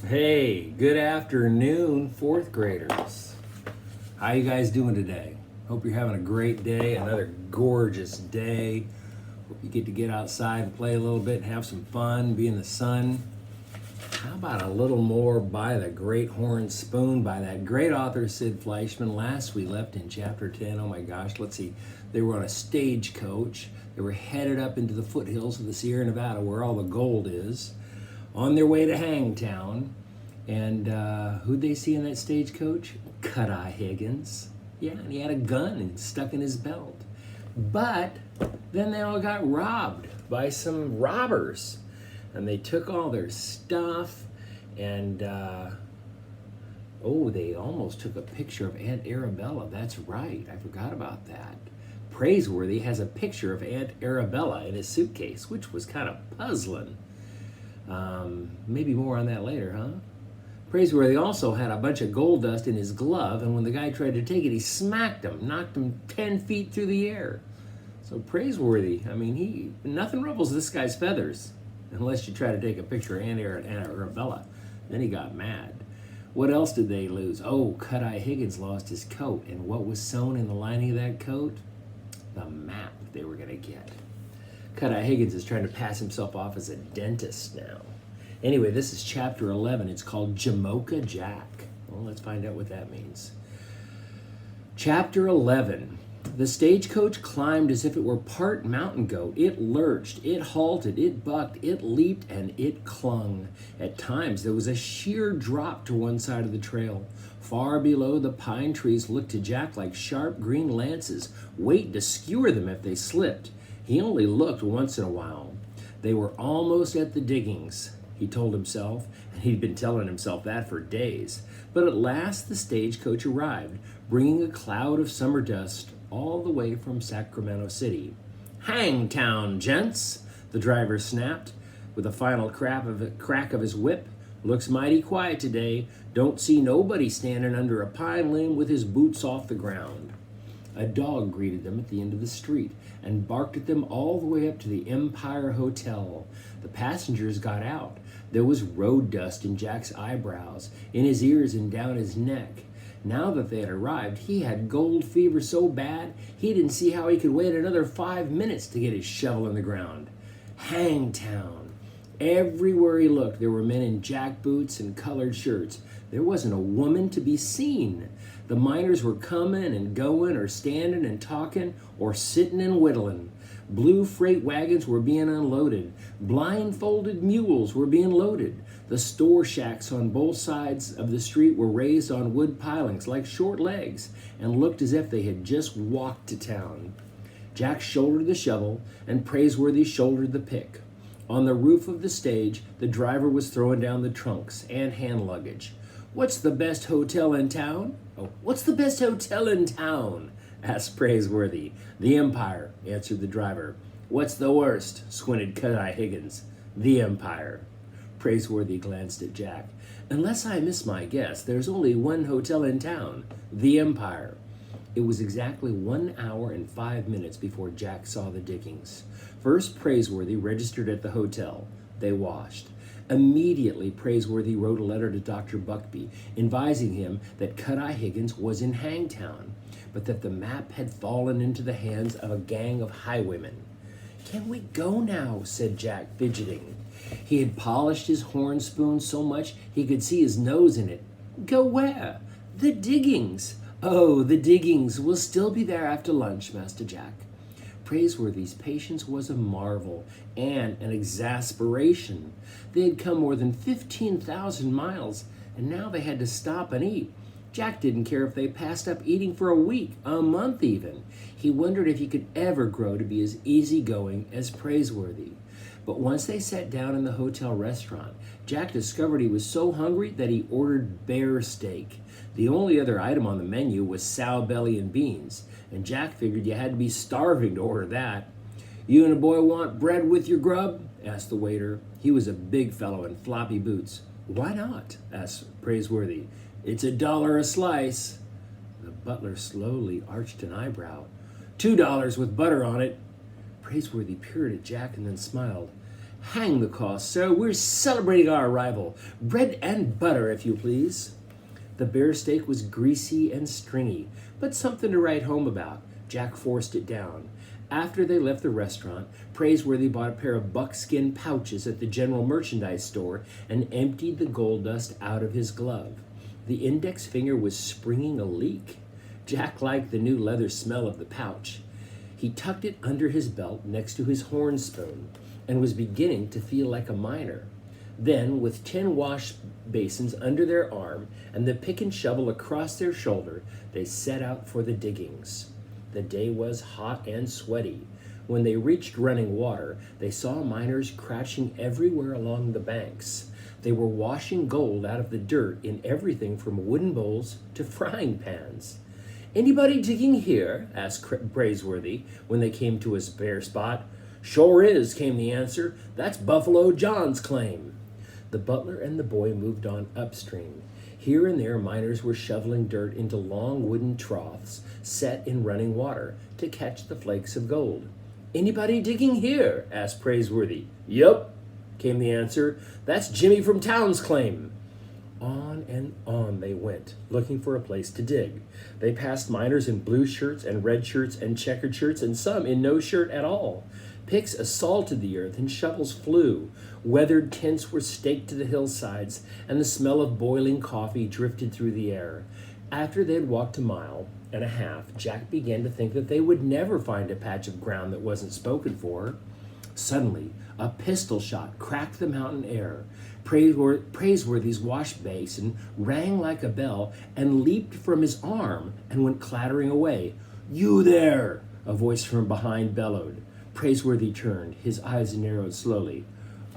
Hey, good afternoon, fourth graders. How you guys doing today? Hope you're having a great day, another gorgeous day. Hope you get outside and play a little bit and have some fun, be in the sun. How about a little more by the Great Horn Spoon by that great author Sid Fleischman? Last we left in chapter 10. Oh my gosh, let's see. They were on a stagecoach. They were headed up into the foothills of the Sierra Nevada where all the gold is, on their way to Hangtown. And who'd they see in that stagecoach? Cut-Eye Higgins. Yeah, and he had a gun and stuck in his belt. But then they all got robbed by some robbers. And they took all their stuff and, they almost took a picture of Aunt Arabella. That's right, I forgot about that. Praiseworthy has a picture of Aunt Arabella in his suitcase, which was kind of puzzling. Maybe more on that later, huh? Praiseworthy also had a bunch of gold dust in his glove, and when the guy tried to take it, he smacked him, knocked him 10 feet through the air. So Praiseworthy, nothing ruffles this guy's feathers, unless you try to take a picture of Aunt Arabella. Then he got mad. What else did they lose? Oh, Cut-Eye Higgins lost his coat, and what was sewn in the lining of that coat? The map they were going to get. Cut-Eye Higgins is trying to pass himself off as a dentist now. Anyway, this is chapter 11. It's called Jamocha Jack. Well, let's find out what that means. Chapter 11. The stagecoach climbed as if it were part mountain goat. It lurched, it halted, it bucked, it leaped, and it clung. At times, there was a sheer drop to one side of the trail. Far below, the pine trees looked to Jack like sharp green lances, waiting to skewer them if they slipped. He only looked once in a while. They were almost at the diggings, he told himself, and he'd been telling himself that for days. But at last the stagecoach arrived, bringing a cloud of summer dust all the way from Sacramento City. "Hangtown, gents," the driver snapped, with a final crack of his whip. "Looks mighty quiet today. Don't see nobody standing under a pine limb with his boots off the ground." A dog greeted them at the end of the street and barked at them all the way up to the Empire Hotel. The passengers got out. There was road dust in Jack's eyebrows, in his ears, and down his neck. Now that they had arrived, he had gold fever so bad he didn't see how he could wait another 5 minutes to get his shovel in the ground. Hangtown. Everywhere he looked, there were men in jack boots and colored shirts. There wasn't a woman to be seen. The miners were coming and going, or standing and talking, or sitting and whittling. Blue freight wagons were being unloaded. Blindfolded mules were being loaded. The store shacks on both sides of the street were raised on wood pilings like short legs and looked as if they had just walked to town. Jack shouldered the shovel and Praiseworthy shouldered the pick. On the roof of the stage, the driver was throwing down the trunks and hand luggage. "What's the best hotel in town?" "What's the best hotel in town?" asked Praiseworthy. "The Empire," answered the driver. "What's the worst?" squinted Cut-Eye Higgins. "The Empire." Praiseworthy glanced at Jack. "Unless I miss my guess, there's only one hotel in town, the Empire." It was exactly 1 hour and 5 minutes before Jack saw the diggings. First, Praiseworthy registered at the hotel. They washed. Immediately, Praiseworthy wrote a letter to Dr. Buckby, advising him that Cut-Eye Higgins was in Hangtown, but that the map had fallen into the hands of a gang of highwaymen. "Can we go now?" said Jack, fidgeting. He had polished his horn spoon so much he could see his nose in it. "Go where?" "The diggings." "Oh, the diggings. We'll still be there after lunch, Master Jack." Praiseworthy's patience was a marvel and an exasperation. They had come more than 15,000 miles, and now they had to stop and eat. Jack didn't care if they passed up eating for a week, a month even. He wondered if he could ever grow to be as easygoing as Praiseworthy. But once they sat down in the hotel restaurant, Jack discovered he was so hungry that he ordered bear steak. The only other item on the menu was sow belly and beans, and Jack figured you had to be starving to order that. "You and a boy want bread with your grub?" asked the waiter. He was a big fellow in floppy boots. "Why not?" asked Praiseworthy. "It's $1 a slice." The butler slowly arched an eyebrow. $2 with butter on it." Praiseworthy peered at Jack and then smiled. Hang the cost, sir. We're celebrating our arrival. Bread and butter, if you please. The bear steak was greasy and stringy, but something to write home about. Jack forced it down. After they left the restaurant, Praiseworthy bought a pair of buckskin pouches at the general merchandise store and emptied the gold dust out of his glove. The index finger was springing a leak. Jack liked the new leather smell of the pouch. He tucked it under his belt next to his horn spoon and was beginning to feel like a miner. Then, with 10 wash basins under their arm and the pick and shovel across their shoulder, they set out for the diggings. The day was hot and sweaty. When they reached running water, they saw miners crouching everywhere along the banks. They were washing gold out of the dirt in everything from wooden bowls to frying pans. "Anybody digging here?" asked Praiseworthy when they came to a bare spot. "Sure is," came the answer. "That's Buffalo John's claim." The butler and the boy moved on upstream. Here and there, miners were shoveling dirt into long wooden troughs set in running water to catch the flakes of gold. "Anybody digging here?" asked Praiseworthy. "Yup," came the answer. "That's Jimmy from town's claim." On and on they went, looking for a place to dig. They passed miners in blue shirts and red shirts and checkered shirts, and some in no shirt at all. Picks assaulted the earth and shovels flew. Weathered tents were staked to the hillsides, and the smell of boiling coffee drifted through the air. After they had walked a mile and a half, Jack began to think that they would never find a patch of ground that wasn't spoken for. Suddenly, a pistol shot cracked the mountain air. Praiseworthy's wash basin rang like a bell and leaped from his arm and went clattering away. "You there!" a voice from behind bellowed. Praiseworthy turned. His eyes narrowed slowly.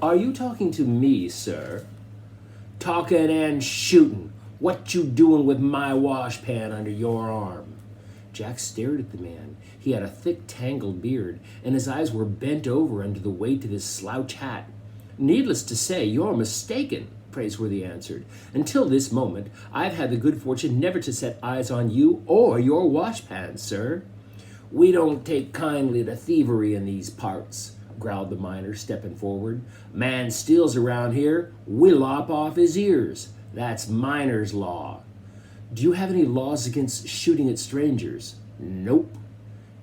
"Are you talking to me, sir?" "Talking and shooting. What you doing with my wash pan under your arm?" Jack stared at the man. He had a thick, tangled beard, and his eyes were bent over under the weight of his slouch hat. "Needless to say, you're mistaken," Praiseworthy answered. "Until this moment, I've had the good fortune never to set eyes on you or your wash pan, sir." "We don't take kindly to thievery in these parts," growled the miner, stepping forward. "Man steals around here, we lop off his ears. That's miner's law." "Do you have any laws against shooting at strangers?" "Nope."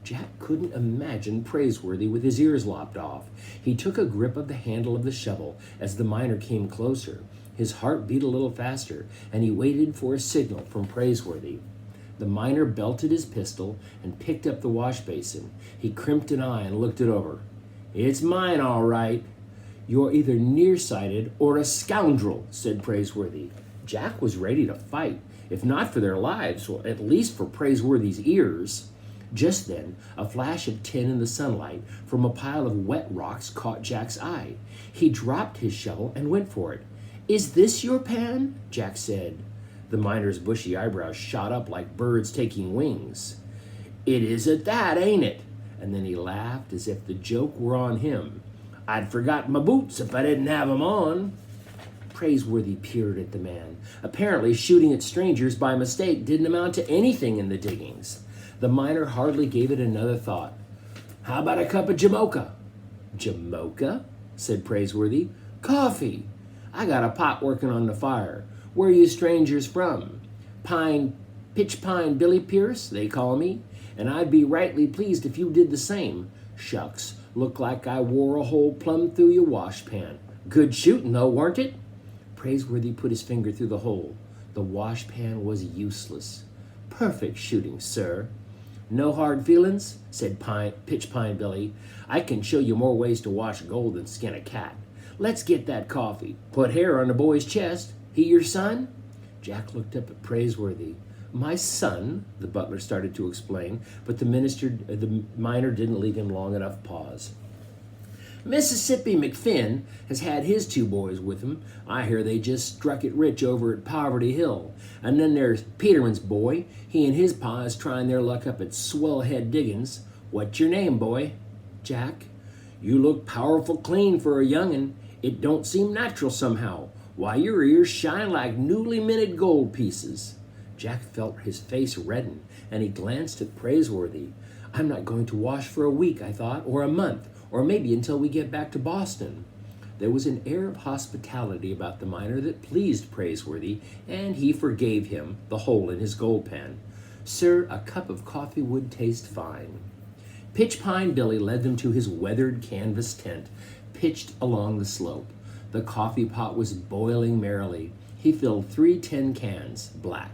Jack couldn't imagine Praiseworthy with his ears lopped off. He took a grip of the handle of the shovel as the miner came closer. His heart beat a little faster, and he waited for a signal from Praiseworthy. The miner belted his pistol and picked up the wash basin. He crimped an eye and looked it over. "It's mine, all right." "You're either nearsighted or a scoundrel," said Praiseworthy. Jack was ready to fight, if not for their lives, well, at least for Praiseworthy's ears. Just then, a flash of tin in the sunlight from a pile of wet rocks caught Jack's eye. He dropped his shovel and went for it. "Is this your pan?" Jack said. The miner's bushy eyebrows shot up like birds taking wings. "It is at that, ain't it?" And then he laughed as if the joke were on him. "I'd forgot my boots if I didn't have 'em on." Praiseworthy peered at the man. Apparently, shooting at strangers by mistake didn't amount to anything in the diggings. The miner hardly gave it another thought. "How about a cup of Jamocha?" "Jamocha?" said Praiseworthy. "Coffee. I got a pot working on the fire. Where are you strangers from?" Pitch Pine Billy Pierce, they call me, and I'd be rightly pleased if you did the same. Shucks, looked like I wore a hole plumb through your wash pan. Good shooting, though, weren't it?" Praiseworthy put his finger through the hole. The wash pan was useless. "Perfect shooting, sir." "No hard feelings?" said Pitch Pine Billy. "I can show you more ways to wash gold than skin a cat. Let's get that coffee. Put hair on the boy's chest. He your son?" Jack looked up at Praiseworthy. "My son?" the butler started to explain, but the miner didn't leave him long enough pause. "Mississippi McFinn has had his 2 boys with him. I hear they just struck it rich over at Poverty Hill. And then there's Peterman's boy. He and his pa is trying their luck up at Swellhead Diggins. What's your name, boy?" "Jack." "You look powerful clean for a young'un. It don't seem natural somehow. Why, your ears shine like newly minted gold pieces." Jack felt his face redden, and he glanced at Praiseworthy. "I'm not going to wash for a week," I thought, "or a month, or maybe until we get back to Boston." There was an air of hospitality about the miner that pleased Praiseworthy, and he forgave him the hole in his gold pen. "Sir, a cup of coffee would taste fine." Pitch Pine Billy led them to his weathered canvas tent, pitched along the slope. The coffee pot was boiling merrily. He filled 3 tin cans, black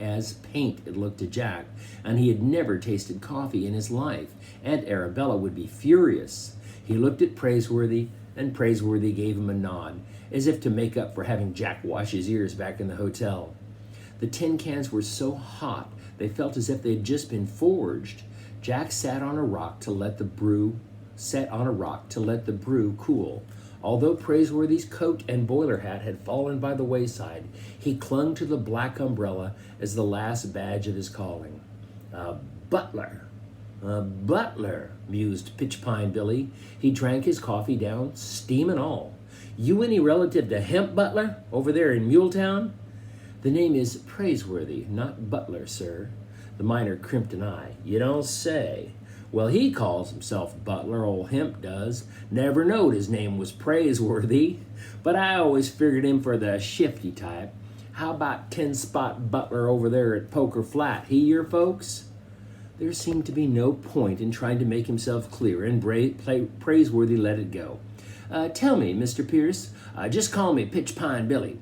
as paint it looked to Jack, and he had never tasted coffee in his life. Aunt Arabella would be furious. He looked at Praiseworthy, and Praiseworthy gave him a nod, as if to make up for having Jack wash his ears back in the hotel. The tin cans were so hot, they felt as if they had just been forged. Jack sat on a rock to let the brew cool. Although Praiseworthy's coat and boiler hat had fallen by the wayside, he clung to the black umbrella as the last badge of his calling. Butler, mused Pitch Pine Billy. He drank his coffee down, steam and all. "You any relative to Hemp Butler over there in Muletown?" "The name is Praiseworthy, not Butler, sir." The miner crimped an eye. "You don't say. Well, he calls himself Butler, old Hemp does. Never knowed his name was Praiseworthy, but I always figured him for the shifty type. How about 10-spot Butler over there at Poker Flat? He your folks?" There seemed to be no point in trying to make himself clear, and Praiseworthy let it go. "Tell me, Mr. Pierce, just call me Pitch Pine Billy.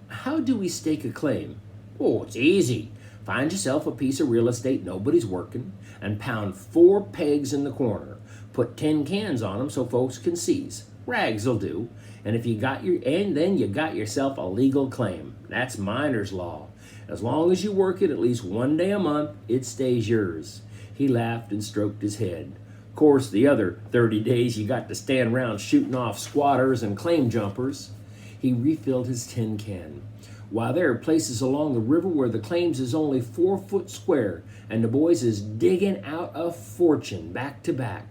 How do we stake a claim?" "Oh, it's easy. Find yourself a piece of real estate nobody's working, and pound 4 pegs in the corner. Put 10 cans on them so folks can seize. Rags'll do. And then you got yourself a legal claim. That's miner's law. As long as you work it at least 1 day a month, it stays yours." He laughed and stroked his head. "Of course, the other 30 days you got to stand around shooting off squatters and claim jumpers." He refilled his tin can. "Why, there are places along the river where the claims is only 4 foot square, and the boys is digging out a fortune back to back."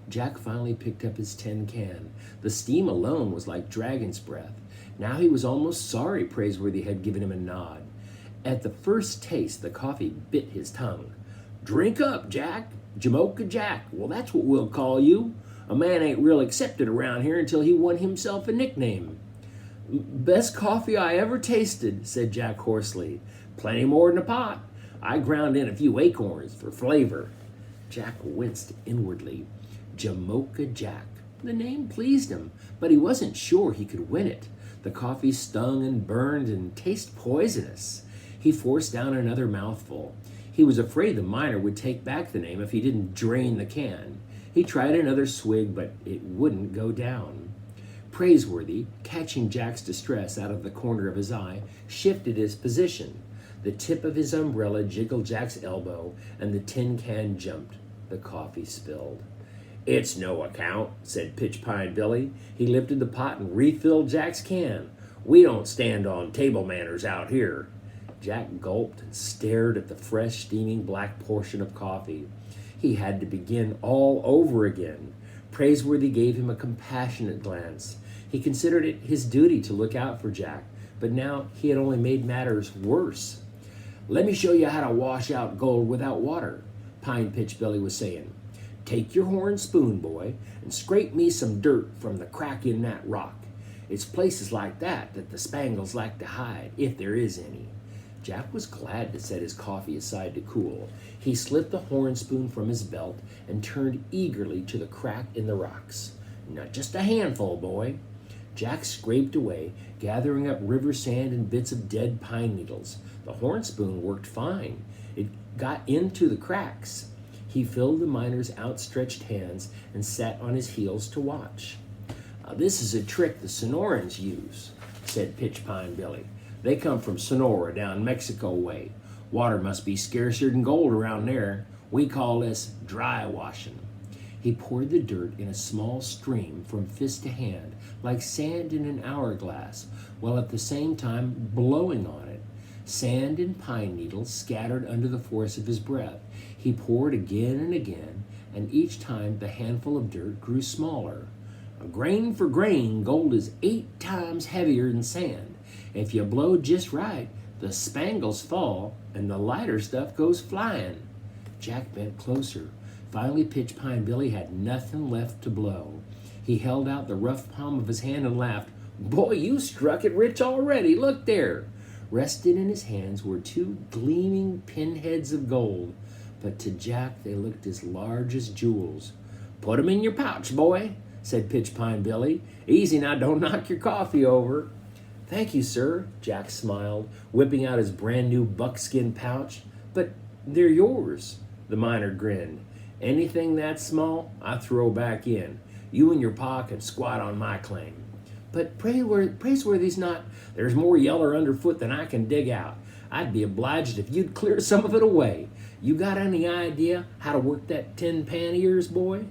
Jack finally picked up his tin can. The steam alone was like dragon's breath. Now he was almost sorry Praiseworthy had given him a nod. At the first taste, the coffee bit his tongue. "Drink up, Jack. Jamocha Jack. Well, that's what we'll call you. A man ain't real accepted around here until he won himself a nickname." "Best coffee I ever tasted," said Jack hoarsely. "Plenty more than a pot. I ground in a few acorns for flavor." Jack winced inwardly. Jamocha Jack. The name pleased him, but he wasn't sure he could win it. The coffee stung and burned and tasted poisonous. He forced down another mouthful. He was afraid the miner would take back the name if he didn't drain the can. He tried another swig, but it wouldn't go down. Praiseworthy, catching Jack's distress out of the corner of his eye, shifted his position. The tip of his umbrella jiggled Jack's elbow, and the tin can jumped. The coffee spilled. "It's no account," said Pitch Pine Billy. He lifted the pot and refilled Jack's can. "We don't stand on table manners out here." Jack gulped and stared at the fresh, steaming black portion of coffee. He had to begin all over again. Praiseworthy gave him a compassionate glance. He considered it his duty to look out for Jack, but now he had only made matters worse. "Let me show you how to wash out gold without water," Pine Pitch Billy was saying. "Take your horn spoon, boy, and scrape me some dirt from the crack in that rock. It's places like that the Spangles like to hide, if there is any." Jack was glad to set his coffee aside to cool. He slipped the horn spoon from his belt and turned eagerly to the crack in the rocks. "Not just a handful, boy." Jack scraped away, gathering up river sand and bits of dead pine needles. The horn spoon worked fine. It got into the cracks. He filled the miner's outstretched hands and sat on his heels to watch. "This is a trick the Sonorans use," said Pitch Pine Billy. "They come from Sonora down Mexico way. Water must be scarcer than gold around there. We call this dry washing." He poured the dirt in a small stream from fist to hand, like sand in an hourglass, while at the same time blowing on it. Sand and pine needles scattered under the force of his breath. He poured again and again, and each time the handful of dirt grew smaller. Grain for grain, gold is 8 times heavier than sand. If you blow just right, the spangles fall, and the lighter stuff goes flying. Jack bent closer. Finally, Pitch Pine Billy had nothing left to blow. He held out the rough palm of his hand and laughed. Boy, you struck it rich already. Look there. Rested in his hands were two gleaming pinheads of gold, but to Jack they looked as large as jewels. Put 'em in your pouch, boy, said Pitchpine Billy. Easy now, don't knock your coffee over. Thank you, sir, Jack smiled, whipping out his brand new buckskin pouch. But they're yours, the miner grinned. Anything that small, I throw back in. You and your pa can squat on my claim. But Praiseworthy's not. There's more yeller underfoot than I can dig out. I'd be obliged if you'd clear some of it away. You got any idea how to work that tin pan of yours, boy?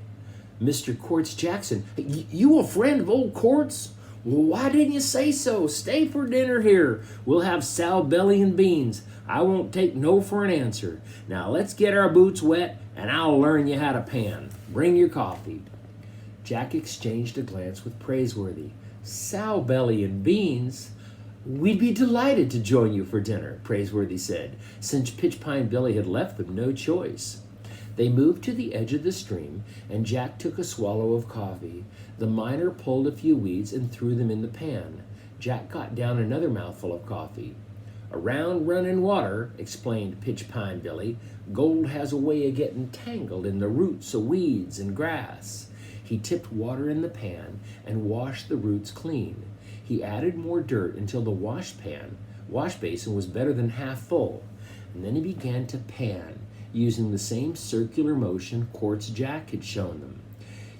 Mr. Quartz Jackson, you a friend of old Quartz? Well, why didn't you say so? Stay for dinner here. We'll have sow belly and beans. I won't take no for an answer. Now let's get our boots wet, and I'll learn you how to pan. Bring your coffee. Jack exchanged a glance with Praiseworthy. Sow belly and beans? We'd be delighted to join you for dinner, Praiseworthy said, since Pitchpine Billy had left them no choice. They moved to the edge of the stream, and Jack took a swallow of coffee. The miner pulled a few weeds and threw them in the pan. Jack got down another mouthful of coffee. Around running water, explained Pitchpine Billy, gold has a way of getting tangled in the roots of weeds and grass. He tipped water in the pan and washed the roots clean. He added more dirt until the wash basin was better than half full, and then he began to pan, using the same circular motion Quartz Jack had shown them.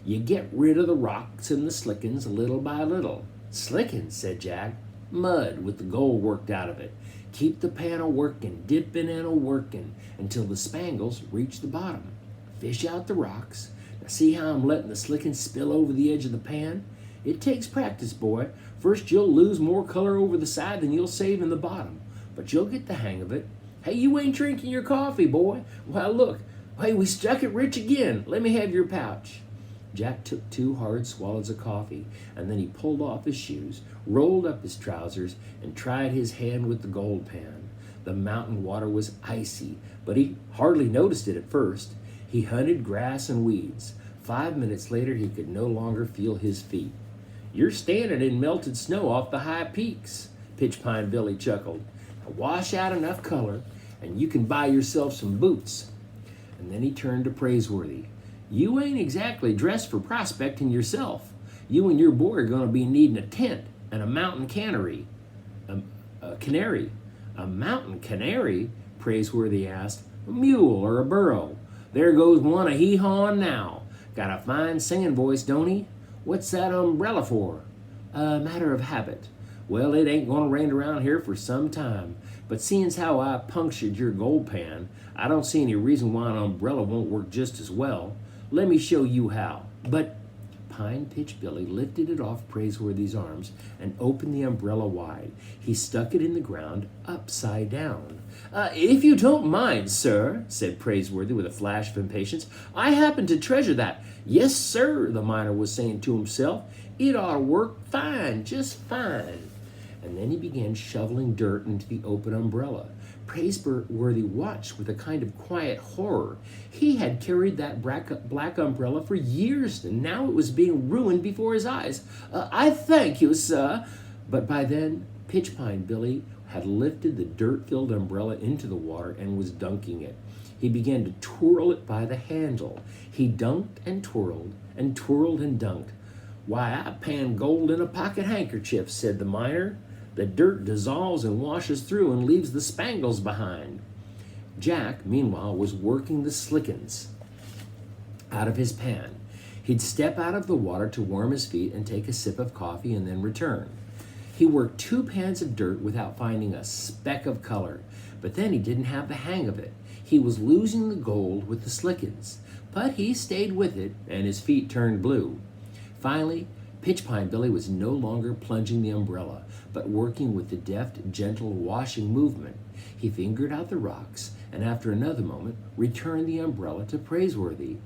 You get rid of the rocks and the slickens little by little. Slickens, said Jack. Mud with the gold worked out of it. Keep the pan a-working, dipping and a-working, until the spangles reach the bottom. Fish out the rocks. Now see how I'm letting the slickens spill over the edge of the pan? It takes practice, boy. First you'll lose more color over the side than you'll save in the bottom, but you'll get the hang of it. Hey, you ain't drinking your coffee, boy. Well, look. Hey, we struck it rich again. Let me have your pouch. Jack took 2 hard swallows of coffee, and then he pulled off his shoes, rolled up his trousers, and tried his hand with the gold pan. The mountain water was icy, but he hardly noticed it at first. He hunted grass and weeds. 5 minutes later, he could no longer feel his feet. You're standing in melted snow off the high peaks, Pitchpine Billy chuckled. Now wash out enough color, and you can buy yourself some boots. And then he turned to Praiseworthy. You ain't exactly dressed for prospecting yourself. You and your boy are going to be needing a tent and a mountain cannery. A canary. A mountain canary? Praiseworthy asked. A mule or a burro. There goes one a hee-hawing now. Got a fine singing voice, don't he? What's that umbrella for? A matter of habit. Well, it ain't going to rain around here for some time. But seeing how I punctured your gold pan, I don't see any reason why an umbrella won't work just as well. Let me show you how. But Pine Pitch Billy lifted it off Praiseworthy's arms and opened the umbrella wide. He stuck it in the ground upside down. If you don't mind, sir, said Praiseworthy with a flash of impatience, I happen to treasure that. Yes, sir, the miner was saying to himself. It ought to work fine, just fine. And then he began shoveling dirt into the open umbrella. Praiseworthy watched with a kind of quiet horror. He had carried that black umbrella for years, and now it was being ruined before his eyes. I thank you, sir. But by then, Pitchpine Billy had lifted the dirt-filled umbrella into the water and was dunking it. He began to twirl it by the handle. He dunked and twirled and twirled and dunked. Why, I pan gold in a pocket handkerchief, said the miner. The dirt dissolves and washes through and leaves the spangles behind. Jack, meanwhile, was working the slickens out of his pan. He'd step out of the water to warm his feet and take a sip of coffee and then return. He worked 2 pans of dirt without finding a speck of color, but then he didn't have the hang of it. He was losing the gold with the slickens, but he stayed with it, and his feet turned blue. Finally, Pitchpine Billy was no longer plunging the umbrella, but working with the deft, gentle washing movement. He fingered out the rocks, and after another moment, returned the umbrella to Praiseworthy.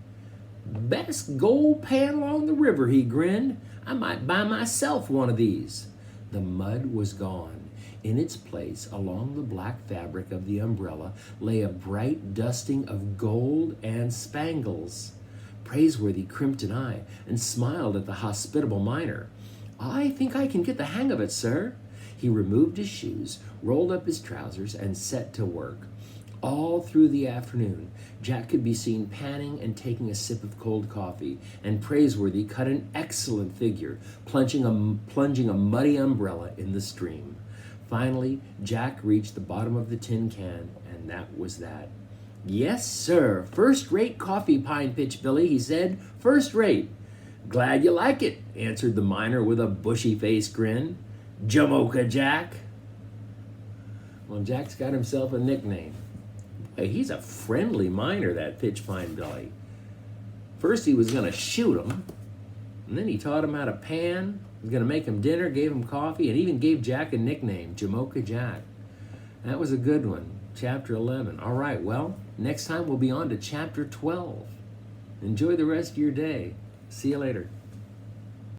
Best gold pan along the river, he grinned. I might buy myself one of these. The mud was gone. In its place, along the black fabric of the umbrella, lay a bright dusting of gold and spangles. Praiseworthy crimped an eye and smiled at the hospitable miner. "I think I can get the hang of it, sir." He removed his shoes, rolled up his trousers, and set to work. All through the afternoon, Jack could be seen panning and taking a sip of cold coffee, and Praiseworthy cut an excellent figure, plunging a muddy umbrella in the stream. Finally, Jack reached the bottom of the tin can, and that was that. "Yes, sir, first-rate coffee, Pine Pitch Billy," he said. "First rate." "Glad you like it," answered the miner with a bushy-faced grin. "Jamocha Jack." Well, Jack's got himself a nickname. Boy, he's a friendly miner, that Pitch Pine Billy. First he was going to shoot him, and then he taught him how to pan, was going to make him dinner, gave him coffee, and even gave Jack a nickname, Jamocha Jack. That was a good one. Chapter 11. All right, well, next time we'll be on to Chapter 12. Enjoy the rest of your day. See you later.